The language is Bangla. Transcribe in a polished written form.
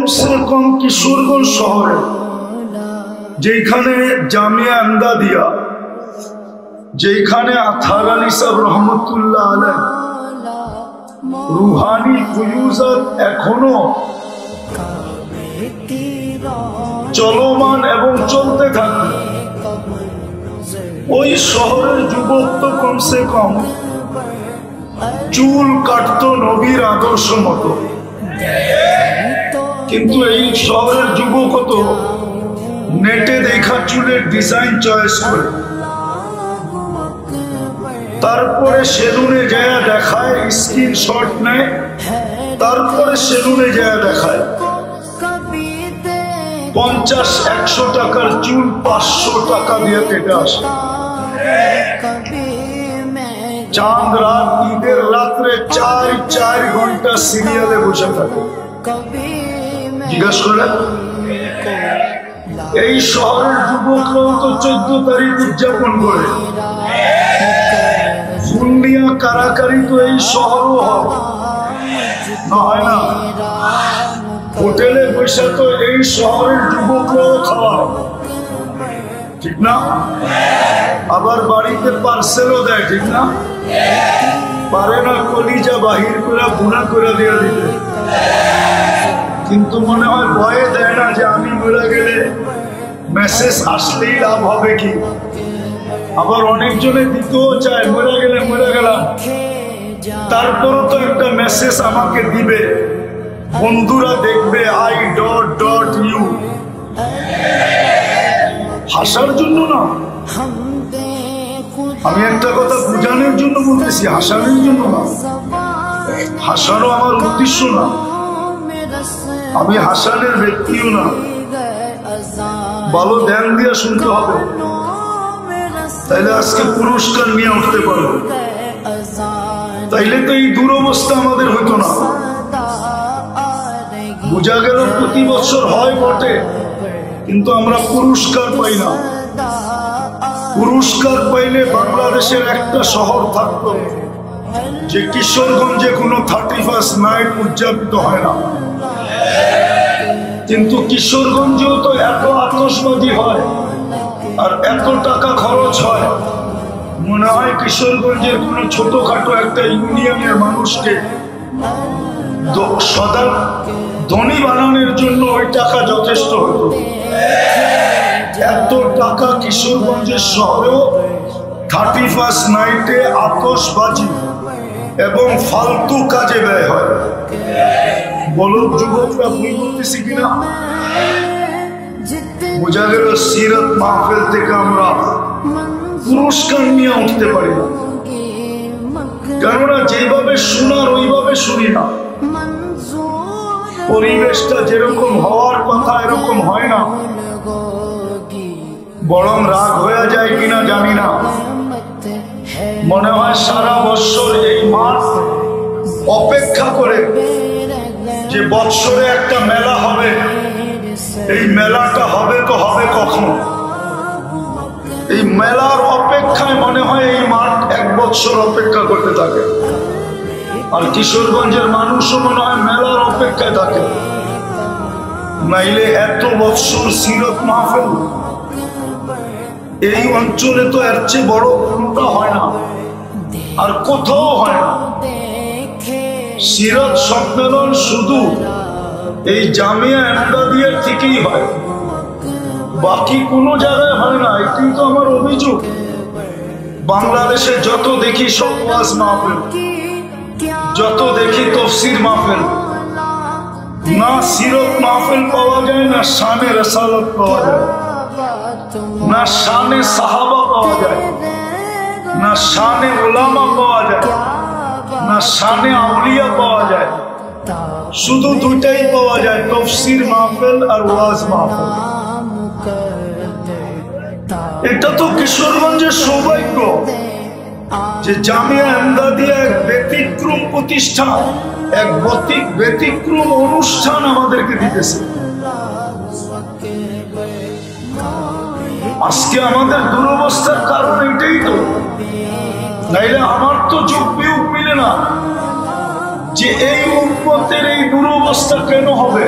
কম কিশোরগঞ্জ শহরে যেখানে জামিয়া আমদাদিয়া, যেখানে আথার আলী সাহেব রহমতুল্লাহ আলাইহ রুহানি ফুয়ুজাত এখনো চলমান এবং চলতে থাকে, ওই শহরের যুবক তো কমসে কম চুল কাটতো নবীর আদর্শ মতো, কিন্তু এই শহরের যুবক তো নেটে দেখা চুলের ডিজাইন চয়েস করে, তারপরে সেলুনে যায় দেখায়, স্ক্রিনশট নেয়, তারপরে সেলুনে যায় দেখায় 50-100 টাকার চুল 500 টাকা দিয়ে কেটে আসে। চাঁদ রাত ঈদের রাত্রে 4 ঘন্টা সিরিয়ালে বসে থাকে। জিজ্ঞাসা করে এই শহরের যুবকরাও তো 14 তারিখ উদযাপন করে, ফুলনিয়া কারাকারি তো এই শহরও হয় না, হোটেলে বসে তো এই শহরের যুবকরাও খাওয়ায়, ঠিক না? আবার বাড়িতে পার্সেলও দেয়, ঠিক না? পারে না কলিজা বাহির করে গুণা করে দিয়ে দিতে, কিন্তু মনে হয় ভয়ে দেয় না যে আমি মরে গেলে মেসেজ আসলেই লাভ হবে কি। আবার অনেকজনে দিতেও চায়, মরে গেলে মরে গেলাম, তারপরও তো একটা মেসেজ আমাকে দিবে, বন্ধুরা দেখবে I.U, হাসার জন্য না। আমি একটা কথা বুঝানোর জন্য বলতেছি, হাসানোর জন্য না। হাসানো আমার উদ্দেশ্য না, আমি হাসানের ব্যক্তিও না। ভালো ধ্যান দিয়ে শুনতে হবে, তাইলে আজকে পুরস্কার নিয়ে উঠতে পারবো, তাইলে তো এই দুরবস্থা আমাদের হইতো না। বোঝা গেল প্রতি বছর হয় বটে, কিন্তু আমরা পুরস্কার পাই না। পুরস্কার পাইলে বাংলাদেশের একটা শহর থাকতো যে কিশোরগঞ্জে কোনো 31st নাইট উদযাপিত হয় না, কিন্তু কিশোরগঞ্জেও তো এত আতশবাজি হয় আর এত টাকা খরচ হয়, মনে হয় কিশোরগঞ্জের কোনো ছোটখাটো একটা ইউনিয়নের মানুষকে সদা ধনী বানানোর জন্য ওই টাকা যথেষ্ট হতো। এত টাকা কিশোরগঞ্জের শহরেও 31st নাইটে আতশবাজি এবং ফালতু কাজে ব্যয় হয়। বলো যুবকরা ভুল করতেছি কিনা? বোঝা গেল সিরাত মাহফিল থেকে আমরা পুরস্কার নিয়ে উঠতে পারি না, কেননা যেভাবে শোনার ওইভাবে শুনি না। পরিবেশটা যেরকম হওয়ার কথা এরকম হয় না, বরং রাগ হয়ে যায় কিনা জানি না। মনে হয় সারা বছর এই মাঠ অপেক্ষা করে যে বৎসরে একটা মেলা হবে, এই মেলাটা হবে তো হবে কখন। এই মেলার অপেক্ষায় মনে হয় এই মাঠ 1 বছর অপেক্ষা করতে থাকে, আর কিশোরগঞ্জের মানুষও মনে হয় মেলার অপেক্ষায় থাকে। নাইলে এত বছর সিরত মাহফিল এই অঞ্চলে তো এর চেয়ে বড় কোনটা হয় না, আর কোথাও হয় না। সিরত সম্মেলন শুধু এই জামিয়া আমদাদিয়ার থেকেই হয়, বাকি কোনো জায়গায় হয় না। এটাই তো আমার অভিযোগ। বাংলাদেশে যত দেখি সব ওয়াজ মাহফিল, যত দেখি তফসির মাহফিল, না সিরত মাহফিল পাওয়া যায়, না শানে রসালত পাওয়া যায়, না শানে সাহাবা পাওয়া যায়, না শানে উলামা পাওয়া যায়, না শানে আউলিয়া পাওয়া যায়। শুধু দুটাই পাওয়া যায়, তফসির মাহফিল আর ওয়াজ মাহফিল। এটা তো কিশোরগঞ্জের সৌভাগ্য যে জামিয়া আমদাদিয়া এক ব্যতিক্রম প্রতিষ্ঠান, এক ব্যতিক্রম অনুষ্ঠান আমাদেরকে দিতেছে। আজকে আমাদের দুরবস্থার কারণ এটাই তো, নাইলে আমার তো যোগ বিয়োগ মিলে না যে এই উম্মতের এই দুরবস্থা কেন হবে।